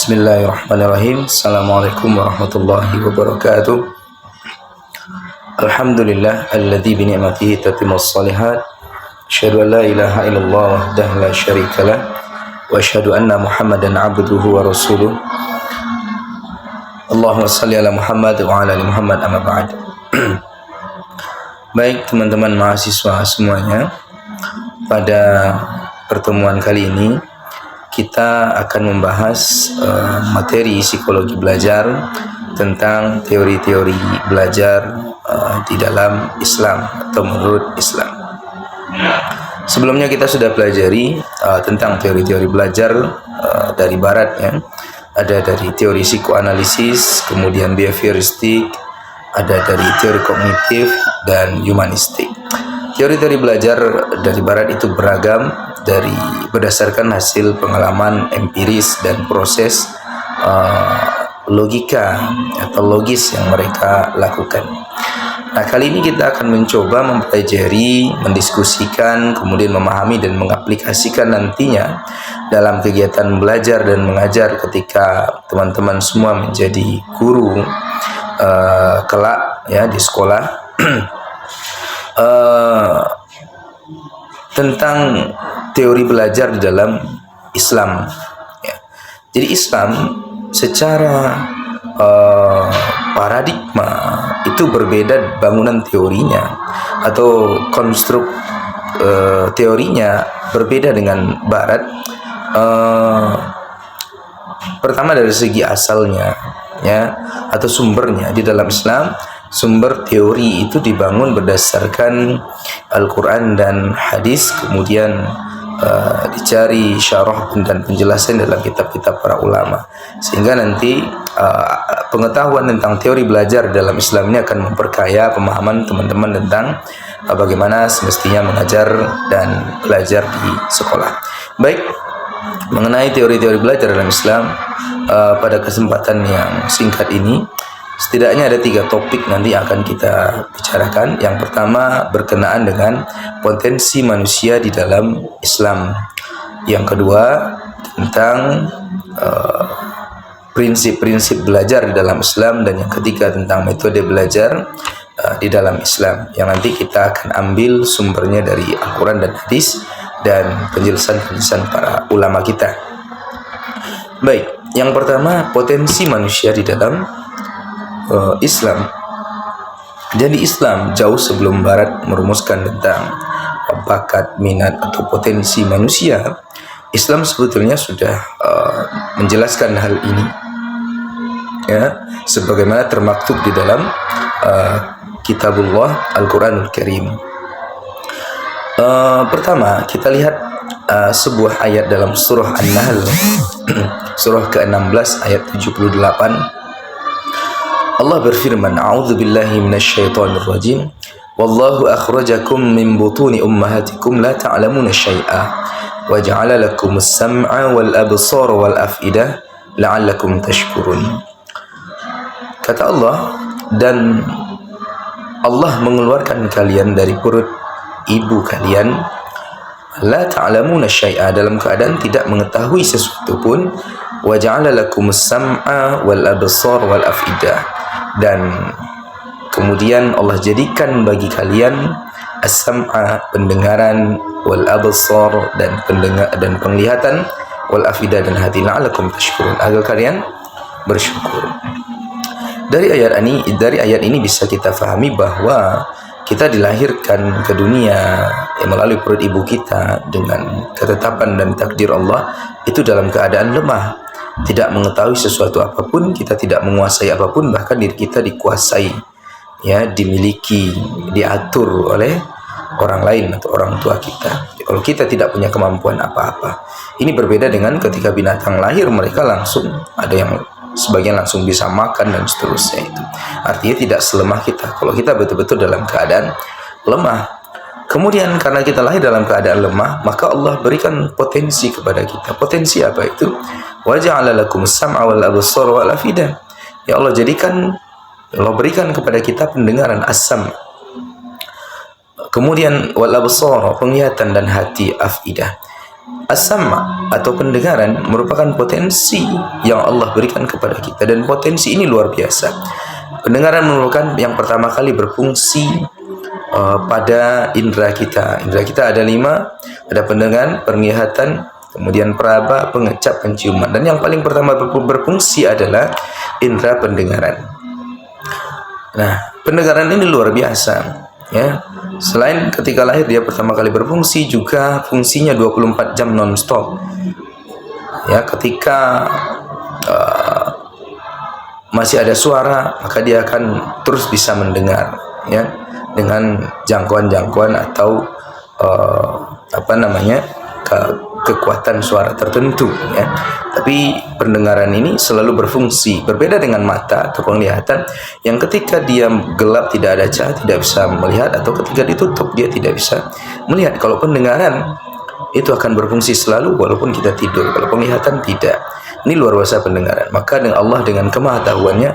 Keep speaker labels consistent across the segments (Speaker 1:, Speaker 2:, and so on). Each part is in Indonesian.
Speaker 1: Bismillahirrahmanirrahim. Assalamualaikum warahmatullahi wabarakatuh. Alhamdulillah alladzi bi ni'matihi tatimmus shalihat. Asyhadu an la ilaha illallah wahdahu la syarikalah wa asyhadu anna Muhammadan abduhu wa rasuluh. Allahumma shalli ala Muhammad wa ala ali Muhammad, amma ba'd. Baik teman-teman mahasiswa semuanya, pada pertemuan kali ini kita akan membahas materi psikologi belajar tentang teori-teori belajar di dalam Islam atau menurut Islam. Sebelumnya kita sudah pelajari tentang teori-teori belajar dari Barat, ya. Ada dari teori psikoanalisis, kemudian behavioristik, ada dari teori kognitif dan humanistik. Teori-teori belajar dari Barat itu beragam, berdasarkan hasil pengalaman empiris dan proses logika atau logis yang mereka lakukan. Nah, kali ini kita akan mencoba mempelajari, mendiskusikan, kemudian memahami dan mengaplikasikan nantinya dalam kegiatan belajar dan mengajar ketika teman-teman semua menjadi guru kelak, ya, di sekolah. Tentang teori belajar di dalam Islam, ya. Jadi Islam secara paradigma itu berbeda, bangunan teorinya atau konstruk teorinya berbeda dengan Barat. Pertama dari segi asalnya, ya, atau sumbernya. Di dalam Islam sumber teori itu dibangun berdasarkan Al-Quran dan hadis, kemudian dicari syarah dan penjelasan dalam kitab-kitab para ulama, sehingga nanti pengetahuan tentang teori belajar dalam Islam ini akan memperkaya pemahaman teman-teman tentang bagaimana semestinya mengajar dan belajar di sekolah. Baik, mengenai teori-teori belajar dalam Islam, pada kesempatan yang singkat ini setidaknya ada 3 topik nanti akan kita bicarakan. Yang pertama berkenaan dengan potensi manusia di dalam Islam. Yang kedua tentang prinsip-prinsip belajar di dalam Islam. Dan yang ketiga tentang metode belajar di dalam Islam, yang nanti kita akan ambil sumbernya dari Al-Quran dan hadis dan penjelasan-penjelasan para ulama kita. Baik, yang pertama potensi manusia di dalam Islam. Jadi Islam jauh sebelum Barat merumuskan tentang bakat, minat atau potensi manusia, Islam sebetulnya sudah menjelaskan hal ini, ya, sebagaimana termaktub di dalam Kitabullah Al-Quranul Karim. Pertama kita lihat sebuah ayat dalam surah An-Nahl surah ke-16 ayat 78. Allah berfirman, A'udzubillahi minasyaitonir rajim. Wallahu akhrajakum min butuni ummahatikum la ta'lamuna syai'a wa ja'ala lakumus sam'a wal absara wal af'idah la'allakum tashkurun. Kata Allah, dan Allah mengeluarkan kalian dari perut ibu kalian la ta'lamuna syai'a, dalam keadaan tidak mengetahui sesuatu pun, wa ja'ala lakumus sam'a wal absara wal af'idah, dan kemudian Allah jadikan bagi kalian as-sam'a, pendengaran, wal absar, dan penglihatan, wal afidah, dan hati, la'alakum tashkurun, agar kalian bersyukur. Dari ayat ini bisa kita fahami bahwa kita dilahirkan ke dunia melalui perut ibu kita dengan ketetapan dan takdir Allah itu dalam keadaan lemah, tidak mengetahui sesuatu apapun, kita tidak menguasai apapun, bahkan diri kita dikuasai, ya, dimiliki, diatur oleh orang lain atau orang tua kita. Kalau kita tidak punya kemampuan apa-apa, ini berbeda dengan ketika binatang lahir, mereka langsung, ada yang sebagian langsung bisa makan dan seterusnya. Itu artinya tidak selemah kita. Kalau kita betul-betul dalam keadaan lemah, kemudian karena kita lahir dalam keadaan lemah, maka Allah berikan potensi kepada kita. Potensi apa itu? Wa ja'ala lakumus sam'a wal absara wal afidah. Ya Allah berikan kepada kita pendengaran, as-sam', kemudian wal absara, penglihatan, dan hati, afidah. As-sama' atau pendengaran merupakan potensi yang Allah berikan kepada kita, dan potensi ini luar biasa. Pendengaran merupakan yang pertama kali berfungsi pada indera kita. Indera kita ada 5, ada pendengaran, penglihatan, kemudian peraba, pengecap, penciuman. Dan yang paling pertama berfungsi adalah indera pendengaran. Nah, pendengaran ini luar biasa, ya. Selain ketika lahir dia pertama kali berfungsi, juga fungsinya 24 jam non-stop. Ya, ketika masih ada suara, maka dia akan terus bisa mendengar, ya, dengan jangkauan-jangkauan atau kekuatan suara tertentu, ya. Tapi pendengaran ini selalu berfungsi, berbeda dengan mata atau penglihatan yang ketika dia gelap, tidak ada cahaya, tidak bisa melihat, atau ketika ditutup dia tidak bisa melihat. Kalau pendengaran itu akan berfungsi selalu walaupun kita tidur. Kalau penglihatan tidak. Ini luar biasa pendengaran. Maka dengan Allah dengan kemahatauannya,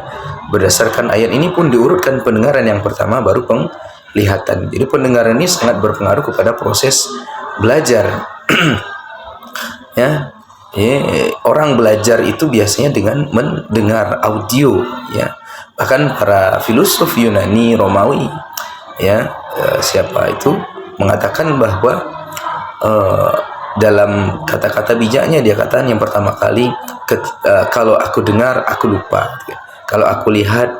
Speaker 1: berdasarkan ayat ini pun diurutkan pendengaran yang pertama, baru penglihatan. Jadi pendengaran ini sangat berpengaruh kepada proses belajar. Ya, orang belajar itu biasanya dengan mendengar audio, ya. Bahkan para filosof Yunani, Romawi, ya, siapa itu mengatakan bahwa dalam kata-kata bijaknya dia katakan yang pertama kali, kalau aku dengar aku lupa, kalau aku lihat,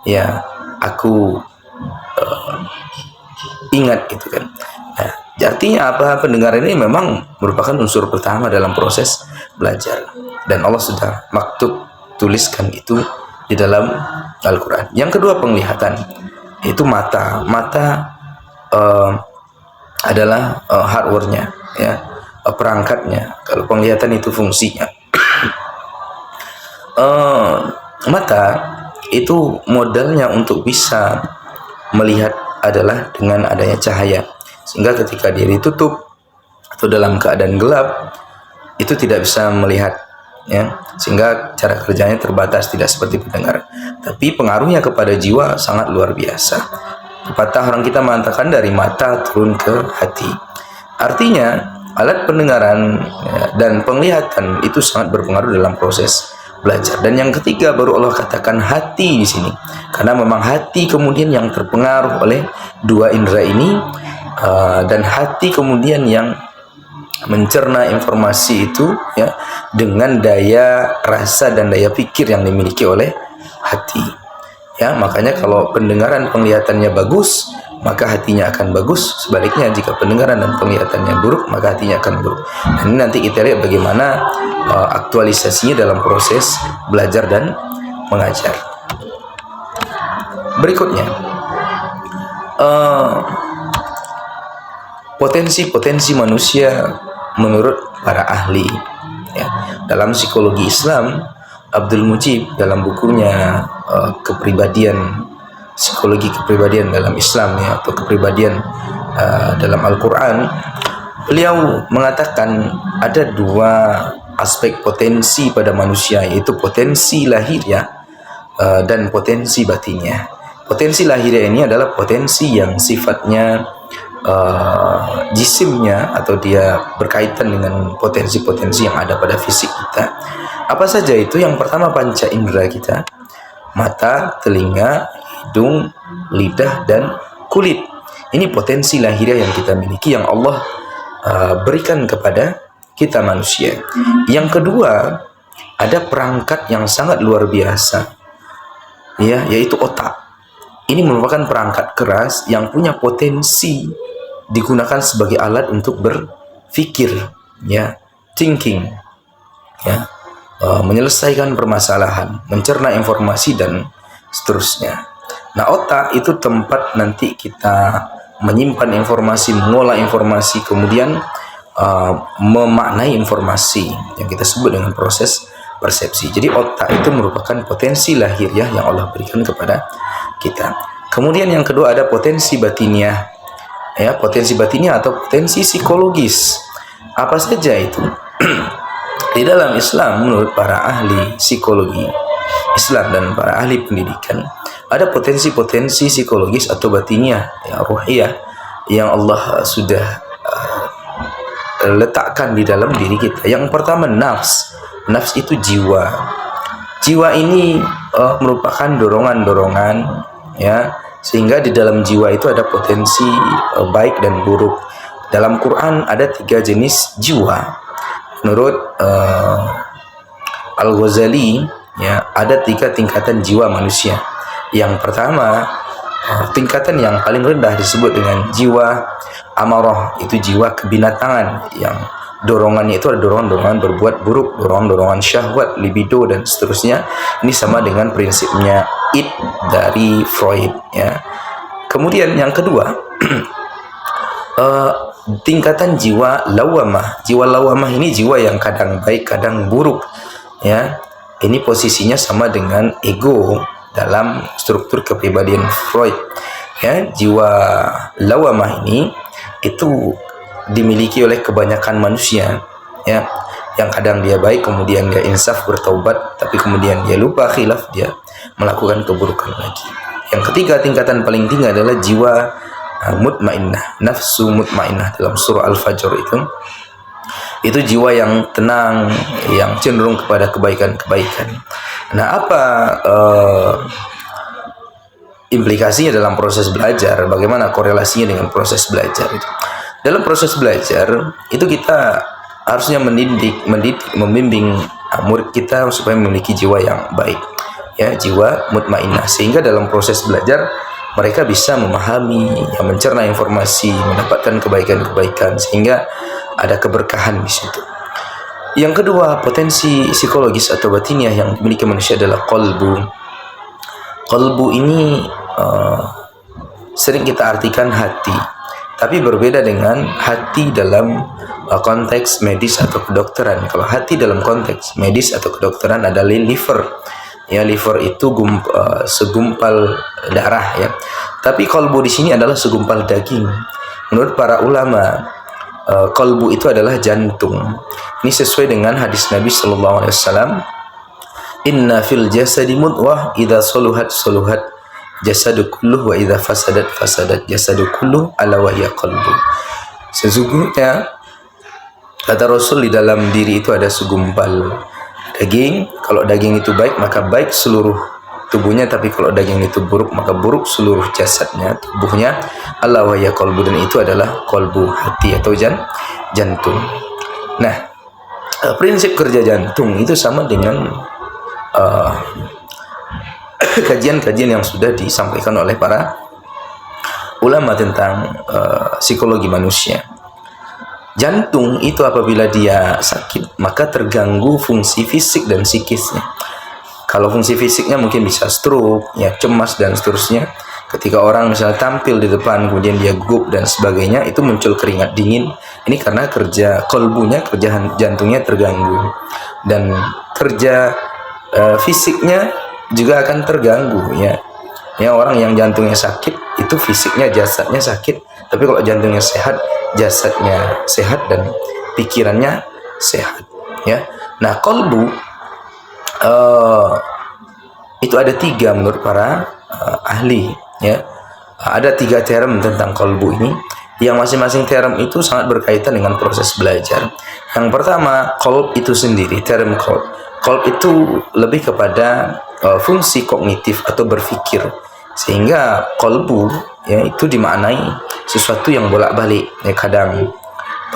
Speaker 1: ya, aku ingat, gitu kan. Nah, artinya apa? Pendengaran ini memang merupakan unsur pertama dalam proses belajar, dan Allah sudah tuliskan itu di dalam Al-Quran. Yang kedua penglihatan, itu mata. Mata adalah hardware-nya, ya, perangkatnya. Kalau penglihatan itu fungsinya. Mata itu modalnya untuk bisa melihat adalah dengan adanya cahaya, sehingga ketika dia ditutup atau dalam keadaan gelap itu tidak bisa melihat, ya, sehingga cara kerjanya terbatas, tidak seperti pendengar. Tapi pengaruhnya kepada jiwa sangat luar biasa. Pepatah orang kita mengatakan dari mata turun ke hati. Artinya alat pendengaran, ya, dan penglihatan itu sangat berpengaruh dalam proses belajar. Dan yang ketiga baru Allah katakan hati di sini, karena memang hati kemudian yang terpengaruh oleh dua indera ini, dan hati kemudian yang mencerna informasi itu, ya, dengan daya rasa dan daya pikir yang dimiliki oleh hati, ya. Makanya kalau pendengaran penglihatannya bagus, maka hatinya akan bagus. Sebaliknya jika pendengaran dan penglihatannya buruk, maka hatinya akan buruk. Dan ini nanti kita lihat bagaimana aktualisasinya dalam proses belajar dan mengajar. Berikutnya, potensi-potensi manusia menurut para ahli, ya. Dalam psikologi Islam, Abdul Mujib dalam bukunya psikologi kepribadian dalam Islam, ya, atau kepribadian dalam Al-Quran, beliau mengatakan ada dua aspek potensi pada manusia, yaitu potensi lahiriah dan potensi batinnya. Potensi lahiriah ini adalah potensi yang sifatnya jisimnya, atau dia berkaitan dengan potensi-potensi yang ada pada fisik kita. Apa saja itu? Yang pertama panca indera kita, mata, telinga, hidung, lidah, dan kulit. Ini potensi lahiriah yang kita miliki, yang Allah berikan kepada kita manusia. Yang kedua, ada perangkat yang sangat luar biasa, ya, yaitu otak. Ini merupakan perangkat keras yang punya potensi digunakan sebagai alat untuk berpikir, ya, thinking, ya, menyelesaikan permasalahan, mencerna informasi, dan seterusnya. Nah, otak itu tempat nanti kita menyimpan informasi, mengolah informasi, kemudian memaknai informasi yang kita sebut dengan proses persepsi. Jadi otak itu merupakan potensi lahiriah yang Allah berikan kepada kita. Kemudian yang kedua ada potensi batiniah, ya, potensi batiniah atau potensi psikologis. Apa saja itu? Di dalam Islam, menurut para ahli psikologi Islam dan para ahli pendidikan, ada potensi-potensi psikologis atau batiniah, ya, ruhiyah, yang Allah sudah letakkan di dalam diri kita. Yang pertama nafs. Nafs itu jiwa. Jiwa ini merupakan dorongan-dorongan, ya, sehingga di dalam jiwa itu ada potensi baik dan buruk. Dalam Quran ada 3 jenis jiwa. Menurut Al-Ghazali, ya, ada 3 tingkatan jiwa manusia. Yang pertama, tingkatan yang paling rendah disebut dengan jiwa amarah, itu jiwa kebinatangan yang dorongannya itu ada dorongan-dorongan berbuat buruk, dorongan-dorongan syahwat, libido dan seterusnya. Ini sama dengan prinsipnya id dari Freud, ya. Kemudian yang kedua, tingkatan jiwa lawamah. Jiwa lawamah ini jiwa yang kadang baik, kadang buruk, ya. Ini posisinya sama dengan ego dalam struktur kepribadian Freud, ya. Jiwa lawamah ini itu dimiliki oleh kebanyakan manusia, ya, yang kadang dia baik, kemudian dia insaf bertaubat, tapi kemudian dia lupa khilaf, dia melakukan keburukan lagi. Yang ketiga, tingkatan paling tinggi adalah jiwa mutmainnah, nafsu mutmainnah. Dalam surah Al-Fajr itu jiwa yang tenang, yang cenderung kepada kebaikan-kebaikan. Nah, apa implikasinya dalam proses belajar? Bagaimana korelasinya dengan proses belajar itu? Dalam proses belajar itu kita harusnya mendidik, membimbing murid kita supaya memiliki jiwa yang baik, ya, jiwa mutmainnah, sehingga dalam proses belajar mereka bisa memahami, ya, mencerna informasi, mendapatkan kebaikan-kebaikan, sehingga ada keberkahan di situ. Yang kedua, potensi psikologis atau batiniah yang dimiliki manusia adalah qalbu. Qalbu ini sering kita artikan hati, tapi berbeda dengan hati dalam konteks medis atau kedokteran. Kalau hati dalam konteks medis atau kedokteran adalah liver, ya, liver itu segumpal darah, ya. Tapi qalbu di sini adalah segumpal daging. Menurut para ulama, qalbu itu adalah jantung. Ini sesuai dengan hadis Nabi sallallahu alaihi wasallam, inna fil jasadi mudghah idza saluhat saluhat jasadu kulluh wa idza fasadat fasadat jasadu kulluh ala wa hiya qalbu. Sesungguhnya, kata Rasul, di dalam diri itu ada segumpal daging. Kalau daging itu baik, maka baik seluruh tubuhnya, tapi kalau daging itu buruk, maka buruk seluruh jasadnya, tubuhnya. Ala wa hiya qalbu, dan itu adalah qalbu, hati atau jantung. Nah, prinsip kerja jantung itu sama dengan kajian-kajian yang sudah disampaikan oleh para ulama tentang psikologi manusia. Jantung itu apabila dia sakit, maka terganggu fungsi fisik dan psikisnya. Kalau fungsi fisiknya mungkin bisa stroke, ya, cemas dan seterusnya. Ketika orang misalnya tampil di depan, kemudian dia gugup dan sebagainya, itu muncul keringat dingin. Ini karena kerja kolbunya, kerja jantungnya terganggu, dan kerja fisiknya juga akan terganggu, ya. Ya, orang yang jantungnya sakit itu fisiknya, jasadnya sakit, tapi kalau jantungnya sehat, jasadnya sehat dan pikirannya sehat, ya. Nah, qalbu itu ada 3 menurut para ahli, ya. Ada 3 term tentang qalbu ini, yang masing-masing term itu sangat berkaitan dengan proses belajar. Yang pertama, qalb itu sendiri, term qalb. Qalb itu lebih kepada fungsi kognitif atau berpikir, sehingga qalbu, ya, itu dimaknai sesuatu yang bolak-balik, ya, kadang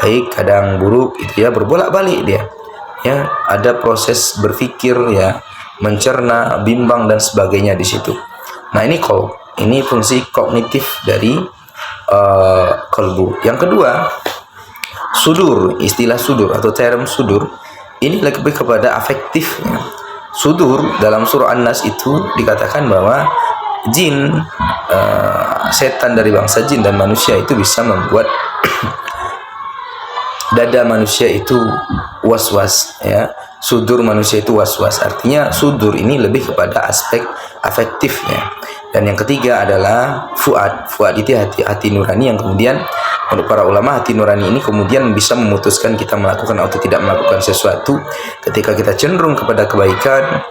Speaker 1: baik, kadang buruk, itu, ya, berbolak-balik dia, ya, ada proses berpikir, ya, mencerna, bimbang dan sebagainya di situ. Nah, ini qalb, ini fungsi kognitif dari qalbu. Yang kedua, sudur. Istilah sudur atau term sudur ini lebih kepada afektif, ya. Sudur dalam surah An-Nas itu dikatakan bahwa jin, setan dari bangsa jin dan manusia itu bisa membuat dada manusia itu was-was, ya. Sudur manusia itu was-was. Artinya sudur ini lebih kepada aspek afektifnya. Dan yang ketiga adalah fuad. Fuad itu hati nurani, yang kemudian menurut para ulama hati nurani ini kemudian bisa memutuskan kita melakukan atau tidak melakukan sesuatu. Ketika kita cenderung kepada kebaikan,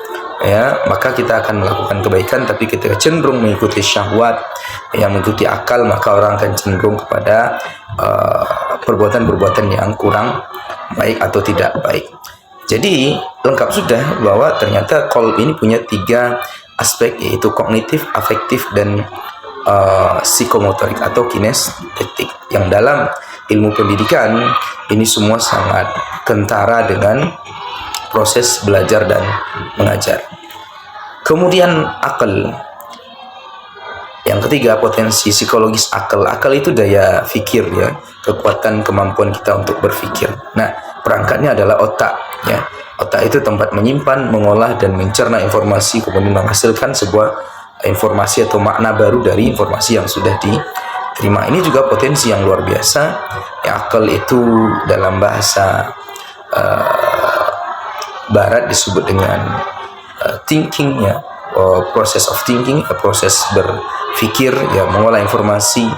Speaker 1: ya, maka kita akan melakukan kebaikan. Tapi ketika cenderung mengikuti syahwat, yang mengikuti akal, maka orang akan cenderung kepada perbuatan-perbuatan yang kurang baik atau tidak baik. Jadi lengkap sudah bahwa ternyata qalb ini punya 3 aspek, yaitu kognitif, afektif, dan psikomotorik atau kinestetik, yang dalam ilmu pendidikan ini semua sangat kentara dengan proses belajar dan mengajar. Kemudian akal. Yang ketiga, potensi psikologis akal. Akal itu daya fikir, ya, kekuatan kemampuan kita untuk berpikir. Nah, perangkatnya adalah otak, ya. Otak itu tempat menyimpan, mengolah, dan mencerna informasi, kemudian menghasilkan sebuah informasi atau makna baru dari informasi yang sudah diterima. Ini juga potensi yang luar biasa. Ya, akal itu dalam bahasa Barat disebut dengan thinking, ya, proses of thinking, proses berpikir, ya, mengolah informasi,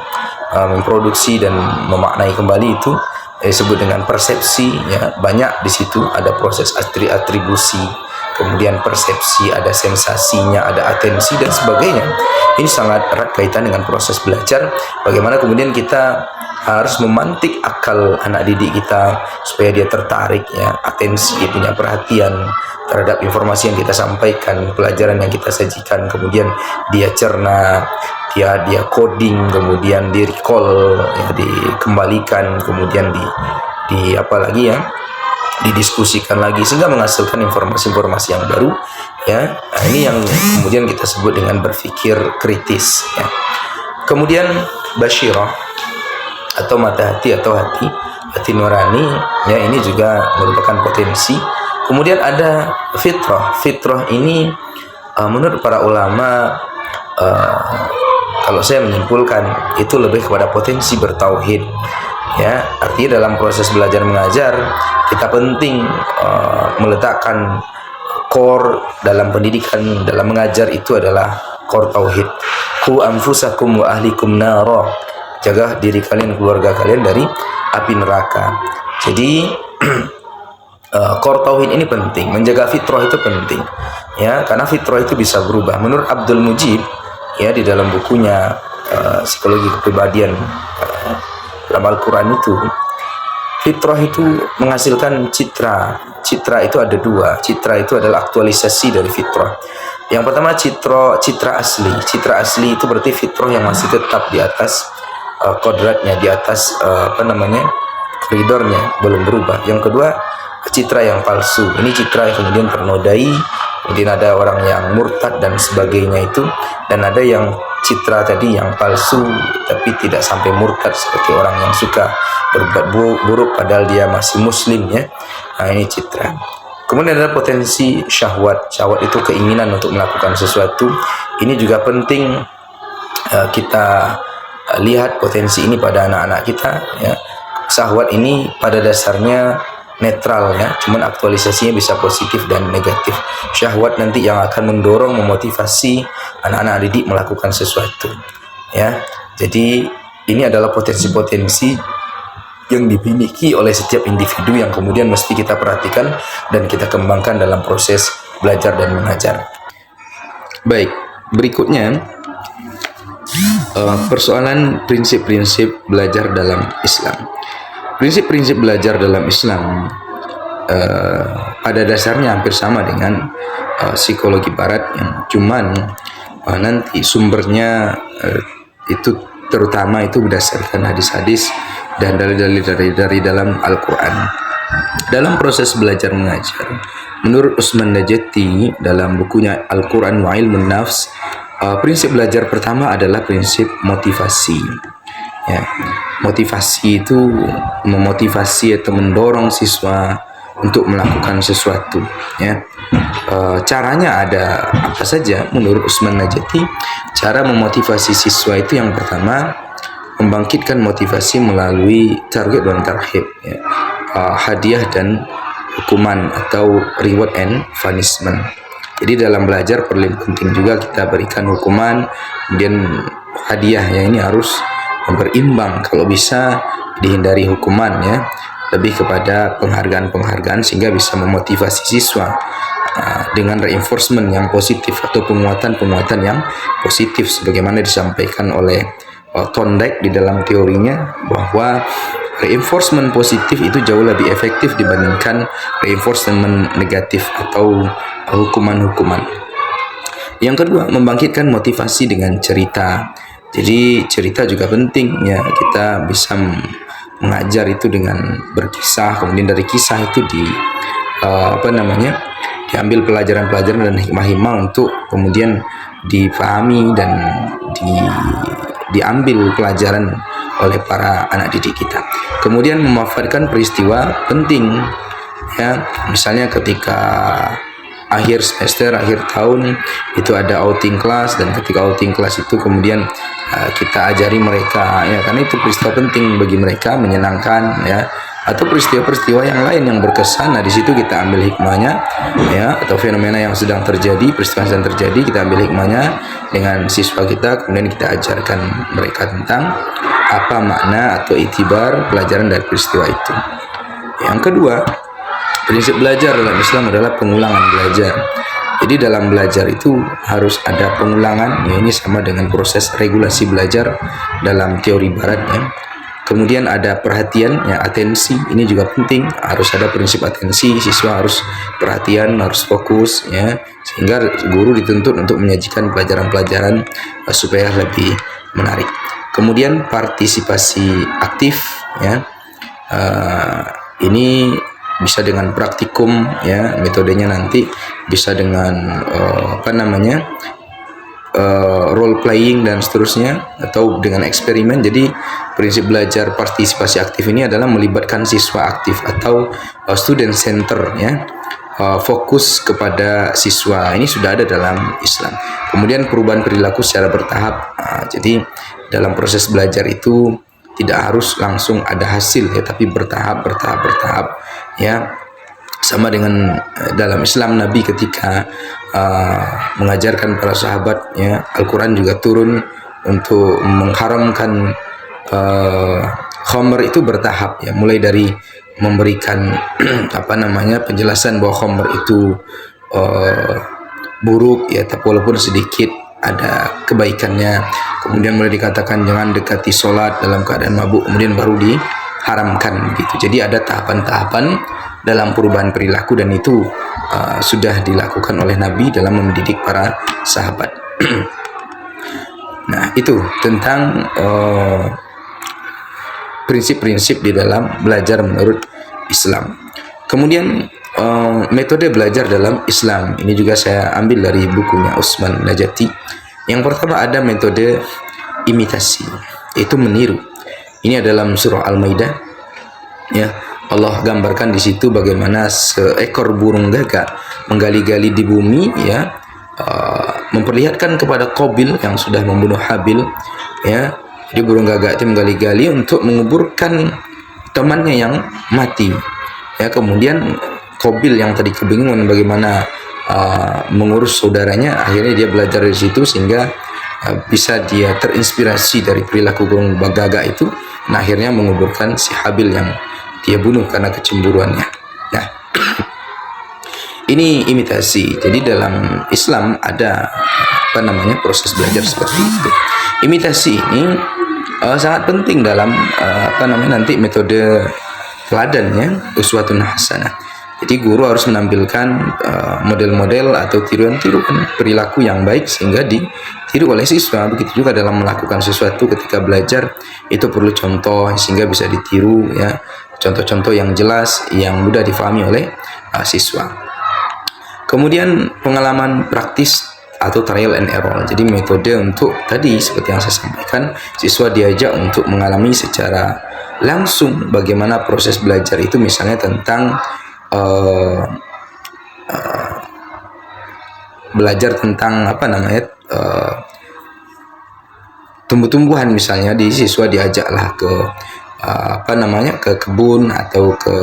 Speaker 1: memproduksi dan memaknai kembali, itu disebut dengan persepsi, ya. Banyak di situ ada proses atribusi, kemudian persepsi, ada sensasinya, ada atensi dan sebagainya. Ini sangat erat kaitan dengan proses belajar. Bagaimana kemudian kita harus memantik akal anak didik kita supaya dia tertarik, ya, atensi, punya perhatian terhadap informasi yang kita sampaikan, pelajaran yang kita sajikan, kemudian dia cerna, dia coding, kemudian di recall, ya, dikembalikan, kemudian di apa lagi, ya, didiskusikan lagi sehingga menghasilkan informasi-informasi yang baru, ya. Nah, ini yang kemudian kita sebut dengan berpikir kritis, ya. Kemudian basyirah atau mata hati atau hati nurani, ya, ini juga merupakan potensi. Kemudian ada fitrah. Fitrah ini menurut para ulama, kalau saya menyimpulkan, itu lebih kepada potensi bertauhid, ya. Artinya dalam proses belajar mengajar kita penting meletakkan core dalam pendidikan, dalam mengajar itu adalah core tauhid. Qu anfusakum wa ahlikum nara. Jaga diri kalian, keluarga kalian dari api neraka. Jadi core tauhid ini penting, menjaga fitrah itu penting, ya, karena fitrah itu bisa berubah. Menurut Abdul Mujib, ya, di dalam bukunya psikologi kepribadian dalam Al-Quran itu, fitrah itu menghasilkan citra. Citra itu ada 2. Citra itu adalah aktualisasi dari fitrah. Yang pertama citra asli. Citra asli itu berarti fitrah yang masih tetap di atas kodratnya, di atas koridornya, belum berubah. Yang kedua, citra yang palsu. Ini citra yang kemudian ternodai, kemudian ada orang yang murtad dan sebagainya itu, dan ada yang citra tadi yang palsu tapi tidak sampai murtad, seperti orang yang suka berbuat buruk padahal dia masih muslim, ya. Nah, ini citra. Kemudian ada potensi syahwat. Syahwat itu keinginan untuk melakukan sesuatu. Ini juga penting kita lihat potensi ini pada anak-anak kita, ya. Syahwat ini pada dasarnya netral, ya, cuman aktualisasinya bisa positif dan negatif. Syahwat nanti yang akan mendorong, memotivasi anak-anak didik melakukan sesuatu, ya. Jadi ini adalah potensi-potensi yang dimiliki oleh setiap individu yang kemudian mesti kita perhatikan dan kita kembangkan dalam proses belajar dan mengajar. Baik, berikutnya persoalan prinsip-prinsip belajar dalam Islam. Prinsip-prinsip belajar dalam Islam pada dasarnya hampir sama dengan psikologi Barat, yang cuman nanti sumbernya itu terutama itu berdasarkan hadis-hadis dan dalil-dalil dari dalam Al-Quran. Dalam proses belajar mengajar, menurut Utsman Najati dalam bukunya Al-Quran wa Ilmun Nafs, prinsip belajar pertama adalah prinsip motivasi, ya. Motivasi itu memotivasi atau mendorong siswa untuk melakukan sesuatu, ya. Caranya ada apa saja menurut Utsman Najati? Cara memotivasi siswa itu yang pertama, membangkitkan motivasi melalui target dan tarhib, ya. Hadiah dan hukuman atau reward and punishment. Jadi dalam belajar paling penting juga kita berikan hukuman, kemudian hadiah, yang ini harus berimbang. Kalau bisa dihindari hukuman, ya, lebih kepada penghargaan-penghargaan sehingga bisa memotivasi siswa dengan reinforcement yang positif atau penguatan-penguatan yang positif, sebagaimana disampaikan oleh Thorndike di dalam teorinya, bahwa reinforcement positif itu jauh lebih efektif dibandingkan reinforcement negatif atau hukuman-hukuman. Yang kedua, membangkitkan motivasi dengan cerita. Jadi cerita juga penting ya, kita bisa mengajar itu dengan berkisah, kemudian dari kisah itu diambil pelajaran-pelajaran dan hikmah-hikmah untuk kemudian dipahami dan diambil pelajaran oleh para anak didik kita. Kemudian memanfaatkan peristiwa penting ya, misalnya ketika akhir semester, akhir tahun itu ada outing kelas, dan ketika outing kelas itu kemudian kita ajari mereka ya, karena itu peristiwa penting bagi mereka, menyenangkan ya, atau peristiwa-peristiwa yang lain yang berkesan. Nah, di situ kita ambil hikmahnya ya, atau fenomena yang sedang terjadi, peristiwa yang sedang terjadi, kita ambil hikmahnya dengan siswa kita, kemudian kita ajarkan mereka tentang apa makna atau itibar pelajaran dari peristiwa itu. Yang kedua, prinsip belajar dalam Islam adalah pengulangan belajar. Jadi dalam belajar itu harus ada pengulangan ya, ini sama dengan proses regulasi belajar dalam teori barat ya. Kemudian ada perhatian ya, atensi, ini juga penting, harus ada prinsip atensi, siswa harus perhatian, harus fokus ya, sehingga guru dituntut untuk menyajikan pelajaran-pelajaran supaya lebih menarik. Kemudian partisipasi aktif ya, ini bisa dengan praktikum ya, metodenya nanti bisa dengan role playing dan seterusnya, atau dengan eksperimen. Jadi prinsip belajar partisipasi aktif ini adalah melibatkan siswa aktif atau student center ya, fokus kepada siswa. Ini sudah ada dalam Islam. Kemudian perubahan perilaku secara bertahap. Jadi dalam proses belajar itu tidak harus langsung ada hasil ya, tapi bertahap ya. Sama dengan dalam Islam, Nabi ketika mengajarkan para sahabat ya, Al-Quran juga turun untuk mengharamkan khamr itu bertahap ya, mulai dari memberikan penjelasan bahwa khamr itu buruk ya, tapi walaupun sedikit ada kebaikannya. Kemudian mulai dikatakan jangan dekati sholat dalam keadaan mabuk, kemudian baru diharamkan gitu. Jadi ada tahapan-tahapan dalam perubahan perilaku, dan itu sudah dilakukan oleh Nabi dalam mendidik para sahabat. Nah, itu tentang prinsip-prinsip di dalam belajar menurut Islam. Kemudian metode belajar dalam Islam ini juga saya ambil dari bukunya Usman Najati. Yang pertama ada metode imitasi, yaitu meniru. Ini dalam surah Al-Maidah ya, Allah gambarkan di situ bagaimana seekor burung gagak menggali-gali di bumi ya, memperlihatkan kepada Qabil yang sudah membunuh Habil ya. Jadi burung gagak itu menggali-gali untuk menguburkan temannya yang mati ya. Kemudian Qabil yang tadi kebingungan bagaimana mengurus saudaranya, akhirnya dia belajar dari situ sehingga bisa dia terinspirasi dari perilaku burung gagak itu. Nah, akhirnya menguburkan si Habil yang dia bunuh karena kecemburuannya. Nah, ini imitasi. Jadi dalam Islam ada proses belajar seperti itu. Imitasi ini sangat penting dalam nanti metode teladannya, uswatun hasanah. Jadi guru harus menampilkan model-model atau tiruan-tiruan perilaku yang baik sehingga ditiru oleh siswa. Begitu juga dalam melakukan sesuatu ketika belajar, itu perlu contoh sehingga bisa ditiru ya. Contoh-contoh yang jelas, yang mudah difahami oleh siswa. Kemudian pengalaman praktis atau trial and error. Jadi metode untuk tadi seperti yang saya sampaikan, siswa diajak untuk mengalami secara langsung bagaimana proses belajar itu, misalnya tentang belajar tentang tumbuh-tumbuhan, misalnya di siswa diajaklah ke ke kebun atau ke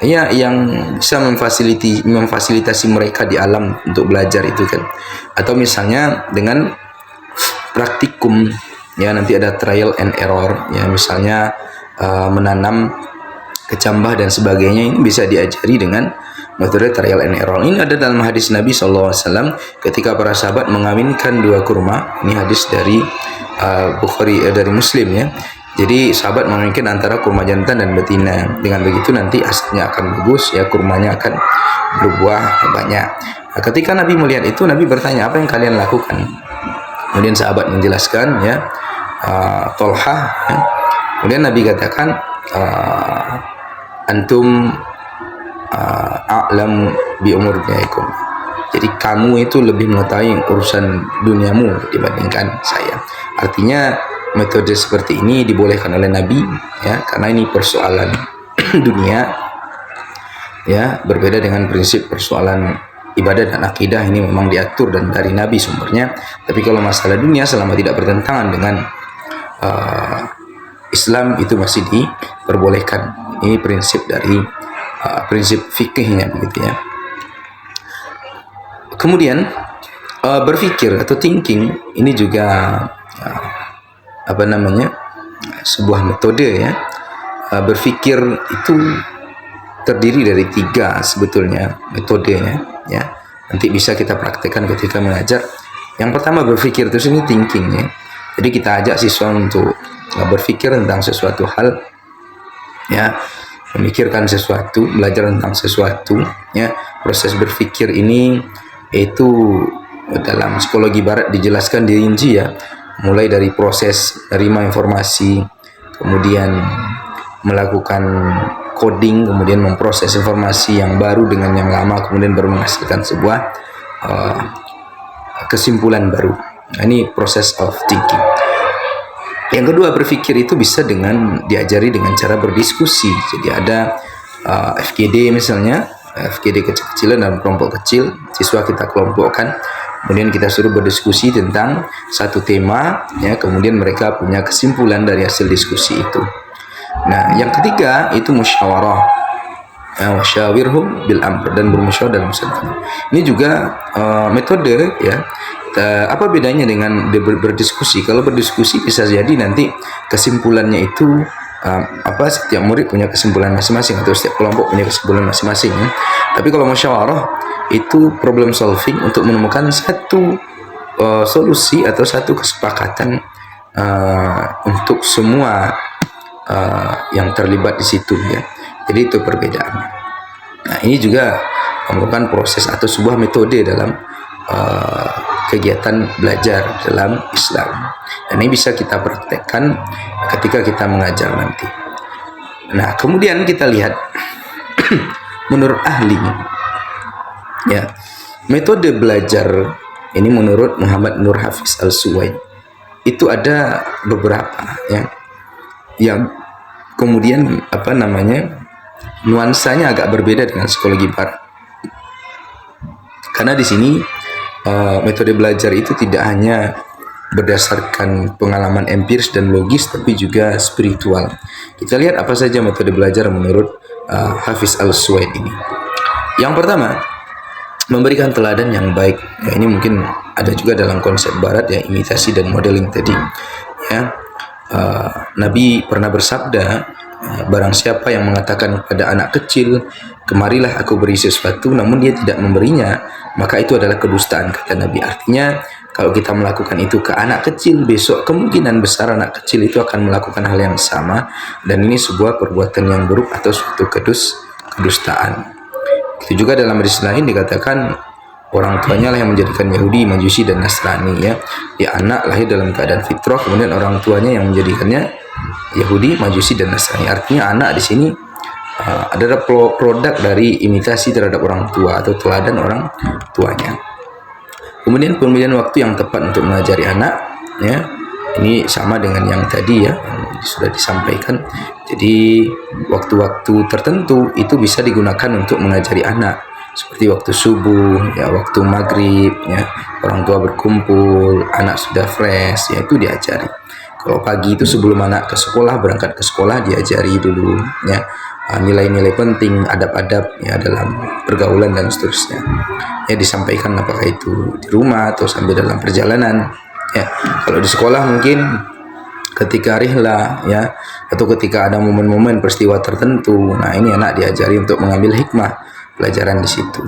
Speaker 1: ya yang bisa memfasilitasi mereka di alam untuk belajar itu kan. Atau misalnya dengan praktikum ya, nanti ada trial and error ya, misalnya menanam kecambah dan sebagainya, ini bisa diajari dengan metode trial and error. Ini ada dalam hadis Nabi SAW ketika para sahabat mengawinkan 2 kurma. Ini hadis dari Bukhari dari Muslim ya. Jadi sahabat memikirkan antara kurma jantan dan betina. Dengan begitu nanti hasilnya akan bagus, ya, kurmanya akan berbuah banyak. Nah, ketika Nabi melihat itu, Nabi bertanya, apa yang kalian lakukan? Kemudian sahabat menjelaskan, ya, Tolhah, ya. Kemudian Nabi katakan, antum a'lam bi umur duniaikum. Jadi kamu itu lebih mengetahui urusan duniamu dibandingkan saya. Artinya metode seperti ini dibolehkan oleh Nabi, ya, karena ini persoalan dunia, ya, berbeda dengan prinsip persoalan ibadah dan akidah. Ini memang diatur dan dari Nabi sumbernya. Tapi kalau masalah dunia selama tidak bertentangan dengan Islam itu masih diperbolehkan. Ini prinsip dari prinsip fikihnya, begitu, ya. Kemudian berpikir atau thinking ini juga sebuah metode, ya. Berpikir itu terdiri dari 3 sebetulnya metodenya, ya. Nanti bisa kita praktekkan ketika mengajar. Yang pertama berpikir itu sini thinking, ya. Jadi kita ajak siswa untuk berpikir tentang sesuatu hal, ya, memikirkan sesuatu, belajar tentang sesuatu, ya. Proses berpikir ini itu dalam psikologi barat dijelaskan dirinci, ya, mulai dari proses menerima informasi, kemudian melakukan coding, kemudian memproses informasi yang baru dengan yang lama, kemudian baru menghasilkan sebuah kesimpulan baru. Nah, ini proses of thinking. Yang kedua, berpikir itu bisa diajari dengan cara berdiskusi. Jadi ada FGD misalnya, FGD kecil-kecilan dalam kelompok kecil, siswa kita kelompokkan, kemudian kita suruh berdiskusi tentang satu tema, ya, kemudian mereka punya kesimpulan dari hasil diskusi itu. Nah, yang ketiga itu musyawarah, wasyawirhum bil amr, dan bermusyawarah dalam masalah. Ini juga metode, ya. Apa bedanya dengan berdiskusi? Kalau berdiskusi bisa jadi nanti kesimpulannya itu setiap murid punya kesimpulan masing-masing atau setiap kelompok punya kesimpulan masing-masing, ya. Tapi kalau musyawarah itu problem solving untuk menemukan satu solusi atau satu kesepakatan untuk semua yang terlibat di situ, ya. Jadi itu perbedaannya. Nah, ini juga merupakan proses atau sebuah metode dalam kegiatan belajar dalam Islam. Dan ini bisa kita praktekkan ketika kita mengajar nanti. Nah, kemudian kita lihat menurut ahli, ya, metode belajar ini menurut Muhammad Nur Hafiz Al-Suwaid itu ada beberapa, ya, yang kemudian nuansanya agak berbeda dengan psikologi barat. Karena di sini metode belajar itu tidak hanya berdasarkan pengalaman empiris dan logis, tapi juga spiritual. Kita lihat apa saja metode belajar menurut Hafiz Al-Suwaid ini. Yang pertama, memberikan teladan yang baik. Ya, ini mungkin ada juga dalam konsep barat, ya, imitasi dan modeling tadi, ya. Nabi pernah bersabda, barang siapa yang mengatakan kepada anak kecil, kemarilah aku beri sesuatu, namun dia tidak memberinya, maka itu adalah kedustaan, kata Nabi. Artinya kalau kita melakukan itu ke anak kecil, besok kemungkinan besar anak kecil itu akan melakukan hal yang sama, dan ini sebuah perbuatan yang buruk atau suatu kedustaan. Itu juga dalam hadis lain dikatakan orang tuanya lah yang menjadikan Yahudi, Majusi, dan Nasrani, ya. Dia anak lahir dalam keadaan fitrah, kemudian orang tuanya yang menjadikannya Yahudi, Majusi, dan Nasrani. Artinya anak di sini adalah produk dari imitasi terhadap orang tua atau teladan orang tuanya. Kemudian pemilihan waktu yang tepat untuk mengajari anak, ya, ini sama dengan yang tadi, ya, yang sudah disampaikan. Jadi waktu-waktu tertentu itu bisa digunakan untuk mengajari anak, seperti waktu subuh, ya, waktu maghrib, ya, orang tua berkumpul, anak sudah fresh, ya, itu diajari. Kalau pagi itu sebelum anak ke sekolah, berangkat ke sekolah, diajari dulu, ya, nilai-nilai penting, adab-adab, ya, dalam pergaulan dan seterusnya, ya, disampaikan apakah itu di rumah atau sambil dalam perjalanan, ya. Kalau di sekolah mungkin ketika rihlah, ya, atau ketika ada momen-momen peristiwa tertentu. Nah, ini anak diajari untuk mengambil hikmah pelajaran di situ.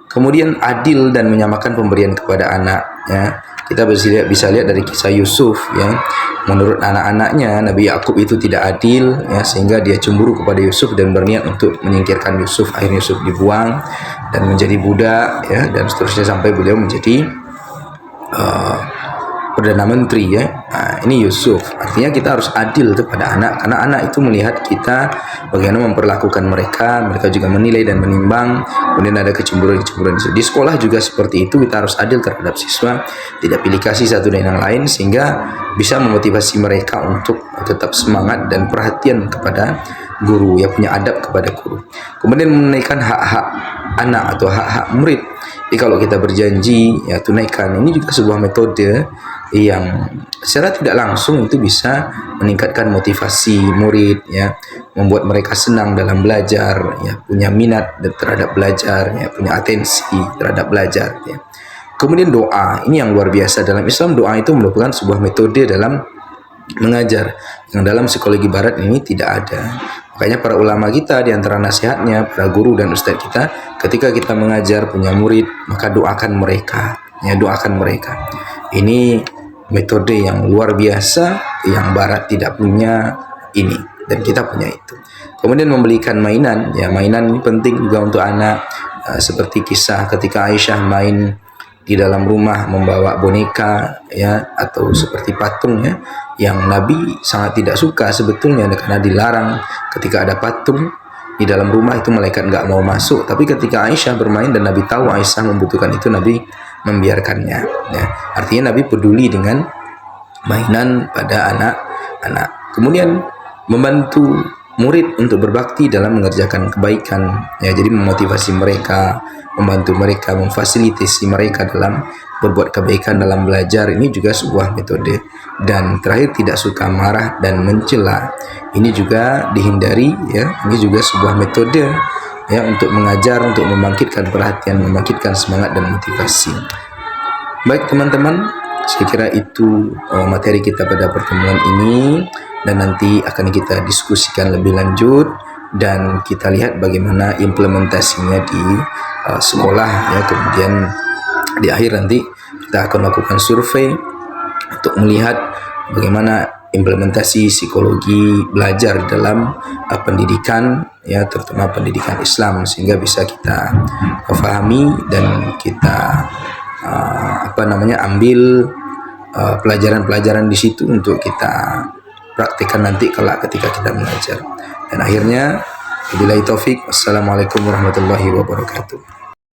Speaker 1: Kemudian adil dan menyamakan pemberian kepada anak, ya. Kita bisa lihat dari kisah Yusuf, ya. Menurut anak-anaknya, Nabi Yakub itu tidak adil, ya, sehingga dia cemburu kepada Yusuf dan berniat untuk menyingkirkan Yusuf. Akhirnya Yusuf dibuang dan menjadi budak, ya, dan seterusnya sampai beliau menjadi Perdana Menteri, ya. Nah, ini Yusuf. Artinya kita harus adil kepada anak, karena anak itu melihat kita bagaimana memperlakukan mereka. Mereka juga menilai dan menimbang. Kemudian ada kecemburuan-kecemburuan. Di sekolah juga seperti itu, kita harus adil terhadap siswa, tidak pilih kasih satu dengan yang lain, sehingga bisa memotivasi mereka untuk tetap semangat dan perhatian kepada guru, ya, punya adab kepada guru. Kemudian menunaikan hak-hak anak atau hak-hak murid. Jadi kalau kita berjanji, ya, tunaikan. Ini juga sebuah metode yang secara tidak langsung itu bisa meningkatkan motivasi murid, ya, membuat mereka senang dalam belajar, ya, punya minat terhadap belajar, ya, punya atensi terhadap belajar, ya. Kemudian doa, ini yang luar biasa. Dalam Islam, doa itu merupakan sebuah metode dalam mengajar yang dalam psikologi barat ini tidak ada. Makanya para ulama kita, di antara nasihatnya, para guru dan ustadz kita, ketika kita mengajar punya murid, maka doakan mereka, ya, doakan mereka. Ini metode yang luar biasa yang barat tidak punya ini, dan kita punya itu. Kemudian membelikan mainan, ya, mainan ini penting juga untuk anak. Seperti kisah ketika Aisyah main di dalam rumah membawa boneka, ya, atau seperti patung, ya, yang Nabi sangat tidak suka sebetulnya, karena dilarang ketika ada patung di dalam rumah itu malaikat nggak mau masuk. Tapi ketika Aisyah bermain dan Nabi tahu Aisyah membutuhkan itu, Nabi membiarkannya, ya. Artinya Nabi peduli dengan mainan pada anak-anak. Kemudian membantu murid untuk berbakti dalam mengerjakan kebaikan, ya, jadi memotivasi mereka, membantu mereka, memfasilitasi mereka dalam berbuat kebaikan dalam belajar. Ini juga sebuah metode. Dan terakhir, tidak suka marah dan mencela. Ini juga dihindari, ya. Ini juga sebuah metode, ya, untuk mengajar, untuk membangkitkan perhatian, membangkitkan semangat dan motivasi. Baik teman-teman, saya kira itu materi kita pada pertemuan ini, dan nanti akan kita diskusikan lebih lanjut dan kita lihat bagaimana implementasinya di sekolah, ya. Kemudian di akhir nanti kita akan lakukan survei untuk melihat bagaimana implementasi psikologi belajar dalam pendidikan, ya, terutama pendidikan Islam, sehingga bisa kita pahami dan kita ambil pelajaran-pelajaran di situ untuk kita praktikkan nanti kelak ketika kita belajar. Dan akhirnya, wabillahi taufik, wassalamualaikum warahmatullahi wabarakatuh.